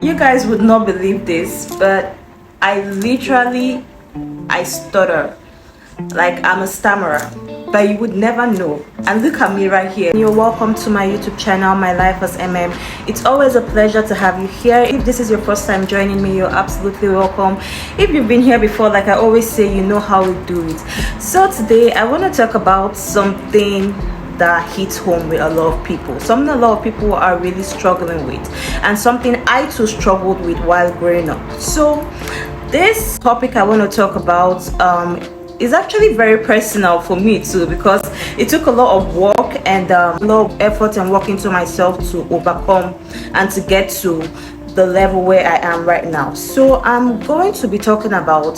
You guys would not believe this, but I stutter. Like I'm a stammerer, but you would never know. And look at me right here. You're welcome to my YouTube channel, My Life as MM. It's always a pleasure to have you here. If this is your first time joining me, you're absolutely welcome. If you've been here before, like I always say, you know how we do it. So today I want to talk about something that hits home with a lot of people, something a lot of people are really struggling with, and something I too struggled with while growing up. So this topic I want to talk about is actually very personal for me too, because it took a lot of work and a lot of effort and work into myself to overcome and to get to the level where I am right now. So I'm going to be talking about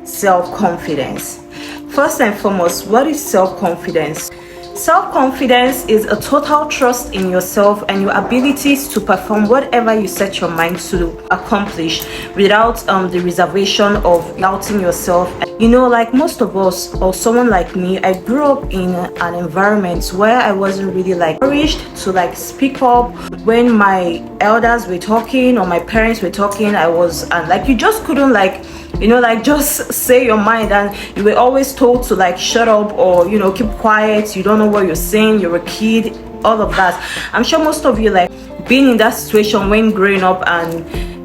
self-confidence. First and foremost, what is self-confidence? Self-confidence is a total trust in yourself and your abilities to perform whatever you set your mind to accomplish without the reservation of doubting yourself. You know, like most of us, or someone like me, I grew up in an environment where I wasn't really like encouraged to like speak up when my elders were talking or my parents were talking. I was and like you just couldn't like, you know, like just say your mind, and you were always told to like shut up or, you know, keep quiet. You don't know what you're saying, you're a kid, all of that. I'm sure most of you like being in that situation when growing up and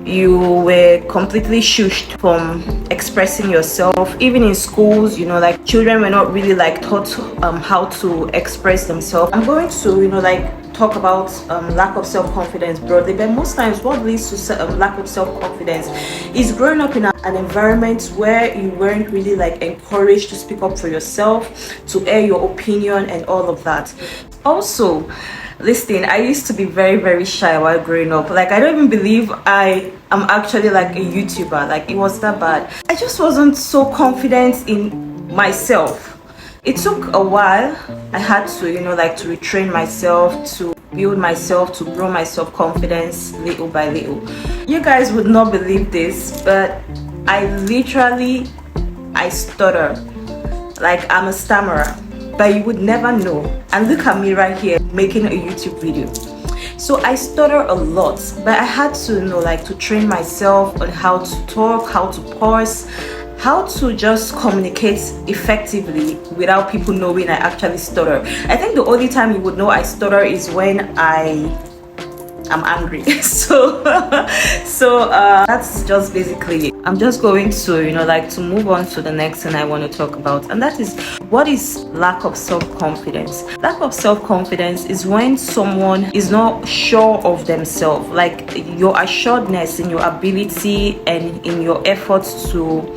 you were completely shushed from expressing yourself. Even in schools, you know, like children were not really like taught how to express themselves. I'm going to, you know, like talk about lack of self-confidence broadly, but most times what leads to lack of self-confidence is growing up in an environment where you weren't really like encouraged to speak up for yourself, to air your opinion and all of that. Also, listen, I used to be very shy while growing up. Like I don't even believe I am actually like a YouTuber. Like it was that bad. I just wasn't so confident in myself. It took a while. I had to, you know, like to retrain myself, to build myself, to grow my self-confidence little by little. You guys would not believe this, but I stutter. Like I'm a stammerer, but you would never know. And look at me right here making a YouTube video. So I stutter a lot, but I had to, you know, like to train myself on how to talk, how to pause, how to just communicate effectively without people knowing I actually stutter. I think the only time you would know I stutter is when I'm angry. So that's just basically it. I'm just going to, you know, like to move on to the next thing I want to talk about, and that is what is lack of self-confidence. Lack of self-confidence is when someone is not sure of themselves, like your assuredness in your ability and in your efforts to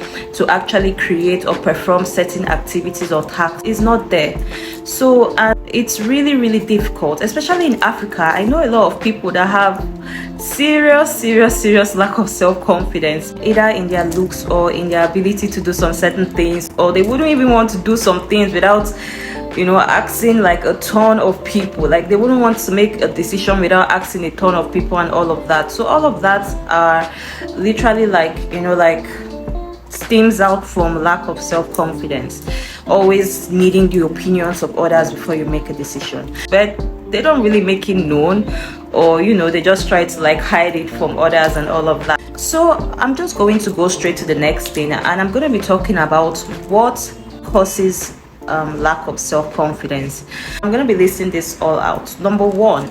actually create or perform certain activities or tasks is not there. So it's really difficult, especially in Africa. I know a lot of people that have serious lack of self-confidence, either in their looks or in their ability to do some certain things, or they wouldn't even want to do some things without, you know, asking like a ton of people. Like they wouldn't want to make a decision without asking a ton of people and all of that. So all of that are literally like, you know, like stems out from lack of self-confidence, always needing the opinions of others before you make a decision. But they don't really make it known, or, you know, they just try to like hide it from others and all of that. So I'm just going to go straight to the next thing, and I'm going to be talking about what causes lack of self-confidence. I'm going to be listing this all out. Number one,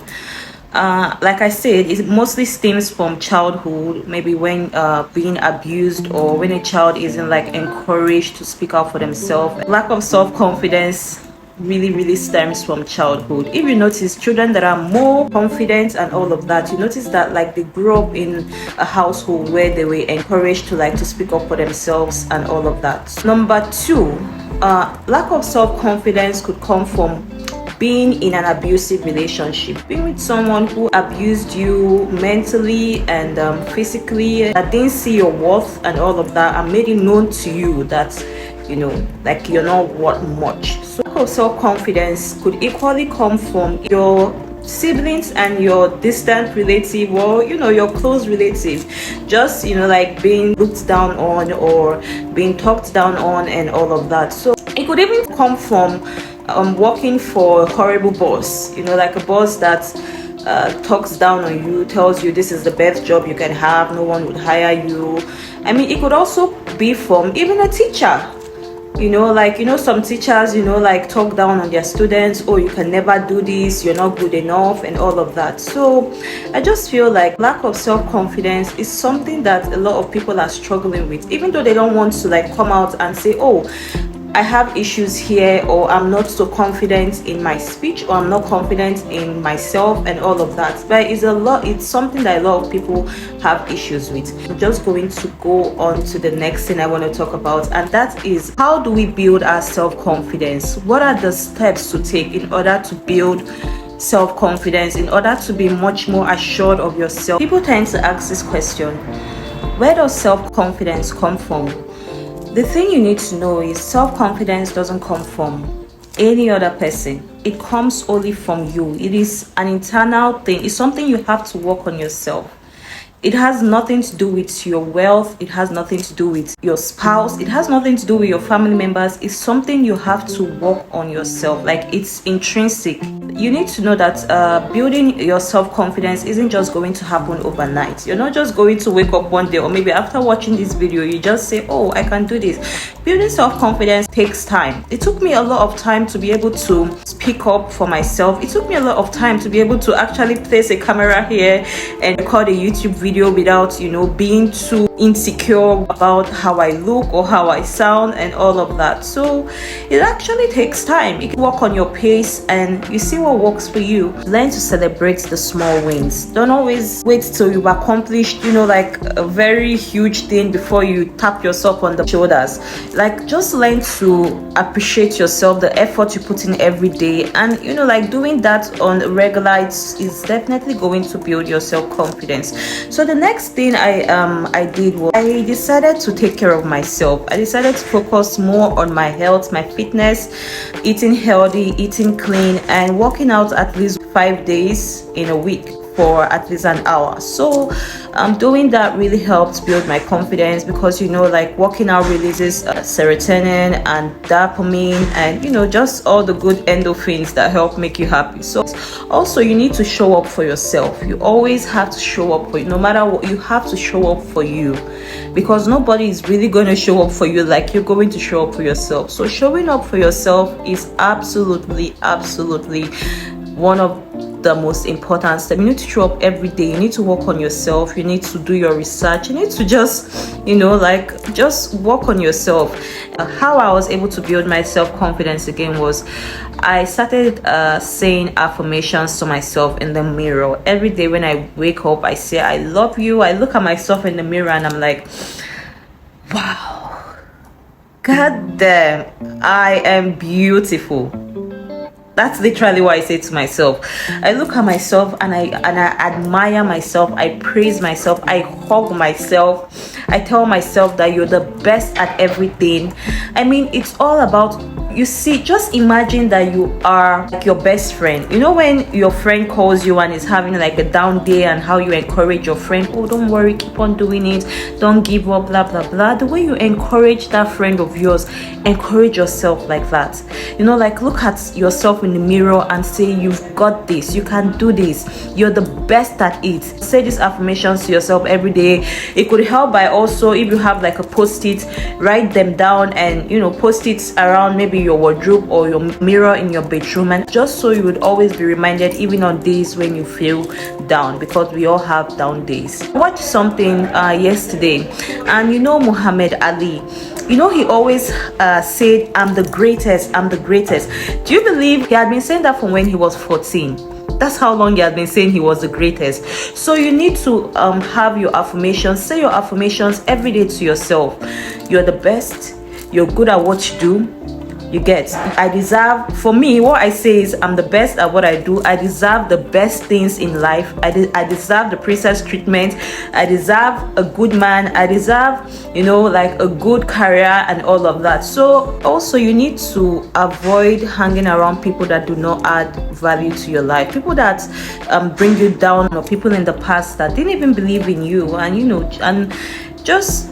like I said, it mostly stems from childhood, maybe when being abused, or when a child isn't like encouraged to speak out for themselves. Lack of self-confidence really stems from childhood. If you notice, children that are more confident and all of that, you notice that like they grew up in a household where they were encouraged to like to speak up for themselves and all of that. Number two, lack of self-confidence could come from being in an abusive relationship, being with someone who abused you mentally and physically, that didn't see your worth and all of that, and made it known to you that, you know, like you're not worth much. So lack of self-confidence could equally come from your siblings and your distant relative, or, you know, your close relative, just, you know, like being looked down on or being talked down on and all of that. So it could even come from working for a horrible boss, you know, like a boss that talks down on you, tells you this is the best job you can have, no one would hire you. I mean, it could also be from even a teacher. Like, some teachers, like talk down on their students. Oh, you can never do this, you're not good enough, and all of that. So I just feel like lack of self-confidence is something that a lot of people are struggling with, even though they don't want to like come out and say, oh, I have issues here, or I'm not so confident in my speech, or I'm not confident in myself, and all of that. But it's something that a lot of people have issues with. I'm just going to go on to the next thing I want to talk about, and that is, how do we build our self-confidence? What are the steps to take in order to build self-confidence, in order to be much more assured of yourself? People tend to ask this question: where does self-confidence come from? The thing you need to know is self-confidence doesn't come from any other person. It comes only from you. It is an internal thing. It's something you have to work on yourself. It has nothing to do with your wealth. It has nothing to do with your spouse. It has nothing to do with your family members. It's something you have to work on yourself. Like, it's intrinsic. You need to know that building your self-confidence isn't just going to happen overnight. You're not just going to wake up one day, or maybe after watching this video, you just say, oh, I can do this. Building self-confidence takes time. It took me a lot of time to be able to speak up for myself. It took me a lot of time to be able to actually place a camera here and record a YouTube video without, being too insecure about how I look or how I sound and all of that. So it actually takes time. You can work on your pace and you see what works for you. Learn to celebrate the small wins. Don't always wait till you've accomplished, like a very huge thing before you tap yourself on the shoulders. Like, just learn to appreciate yourself, the effort you put in every day, and like doing that on a regular is definitely going to build your self-confidence. So the next thing I did was I decided to take care of myself. I decided to focus more on my health, my fitness, eating healthy, eating clean, and working out at least 5 days in a week for at least an hour. So doing that really helped build my confidence, because like working out releases serotonin and dopamine, and just all the good endorphins that help make you happy. So also, you need to show up for yourself. You always have to show up for you. No matter what, you have to show up for you, because nobody is really going to show up for you like you're going to show up for yourself. So showing up for yourself is absolutely one of the most important step. You need to show up every day. You need to work on yourself. You need to do your research. You need to just just work on yourself. How I was able to build my self-confidence again was I started saying affirmations to myself in the mirror. Every day when I wake up, I say I love you. I look at myself in the mirror and I'm like, wow, god damn, I am beautiful. That's literally what I say to myself. I look at myself and I admire myself. I praise myself. I hug myself. I tell myself that you're the best at everything. I mean, it's all about, you see, just imagine that you are like your best friend. When your friend calls you and is having like a down day, and how you encourage your friend, oh, don't worry, keep on doing it, don't give up, blah blah blah. The way you encourage that friend of yours, encourage yourself like that. Like, look at yourself in the mirror and say, you've got this, you can do this, you're the best at it. Say these affirmations to yourself every day. It could help by also, if you have like a post-it, write them down and post it around maybe your wardrobe or your mirror in your bedroom, and just so you would always be reminded, even on days when you feel down, because we all have down days. I watched something yesterday, and Muhammad Ali, he always said, I'm the greatest, I'm the greatest. Do you believe he had been saying that from when he was 14? That's how long he had been saying he was the greatest. So you need to have your affirmations. Say your affirmations every day to yourself. You're the best, you're good at what you do. You get, I deserve, for me, what I say is, I'm the best at what I do. I deserve the best things in life. I deserve the princess treatment. I deserve a good man. I deserve, like a good career and all of that. So also, you need to avoid hanging around people that do not add value to your life. People that bring you down, or people in the past that didn't even believe in you, and and just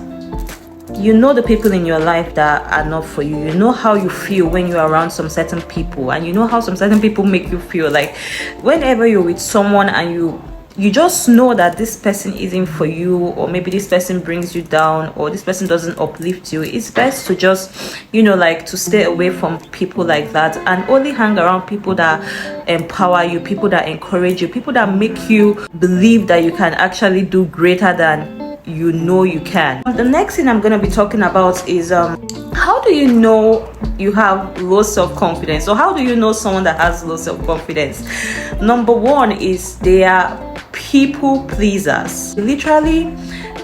you know the people in your life that are not for you. You know how you feel when you're around some certain people, and you know how some certain people make you feel. Like whenever you're with someone and you just know that this person isn't for you, or maybe this person brings you down, or this person doesn't uplift you, it's best to just, you know, like to stay away from people like that and only hang around people that empower you, people that encourage you, people that make you believe that you can actually do greater than you know you can. The next thing I'm going to be talking about is how do you know you have low self-confidence, or how do you know someone that has low self-confidence? Number one is they are people pleasers. They literally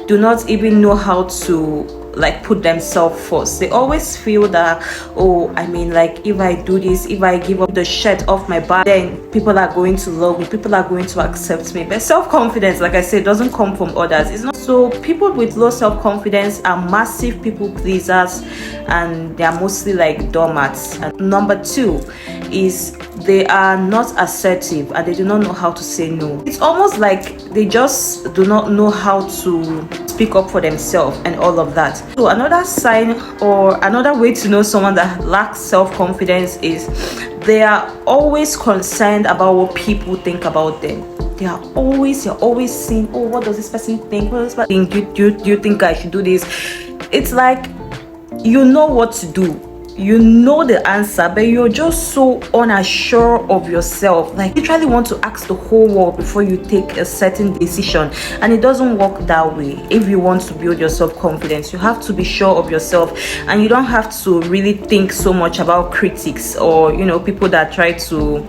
do not even know how to like put themselves first. They always feel that, oh, I mean, like if I do this, if I give up the shirt off my back, then people are going to love me, people are going to accept me. But self-confidence, like I said, doesn't come from others. It's not. So people with low self-confidence are massive people pleasers, and they are mostly like doormats. And number two is they are not assertive, and they do not know how to say no. It's almost like they just do not know how to speak up for themselves and all of that. So another sign or another way to know someone that lacks self-confidence is they are always concerned about what people think about them. You're always saying, oh, what does this person think? What does this person think? Do you think I should do this? It's like you know what to do, you know the answer, but you're just so unsure of yourself. Like you literally want to ask the whole world before you take a certain decision, and it doesn't work that way. If you want to build your self-confidence, you have to be sure of yourself, and you don't have to really think so much about critics or, you know, people that try to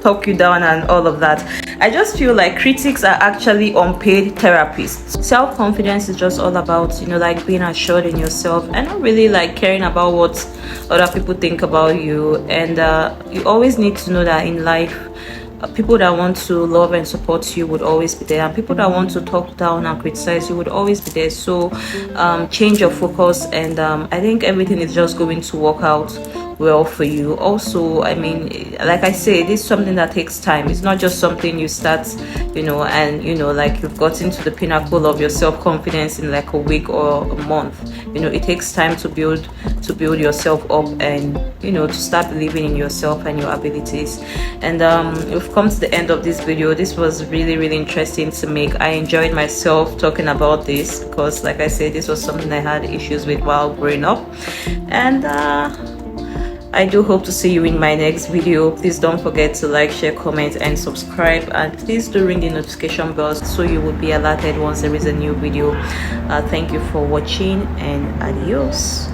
talk you down and all of that. I just feel like critics are actually unpaid therapists. Self-confidence is just all about, you know, like being assured in yourself and not really like caring about what other people think about you. And you always need to know that in life, people that want to love and support you would always be there, and people that want to talk down and criticize you would always be there. So change your focus, and I think everything is just going to work out well for you. Also, I mean, like I say, this is something that takes time. It's not just something you start, you know, and you know, like you've gotten to the pinnacle of your self-confidence in like a week or a month. You know, it takes time to build yourself up, and you know, to start believing in yourself and your abilities. And we've come to the end of this video. This was really interesting to make. I enjoyed myself talking about this because, like I said, this was something I had issues with while growing up. And I do hope to see you in my next video. Please don't forget to like, share, comment, and subscribe, and please do ring the notification bell so you will be alerted once there is a new video. Thank you for watching, and adios.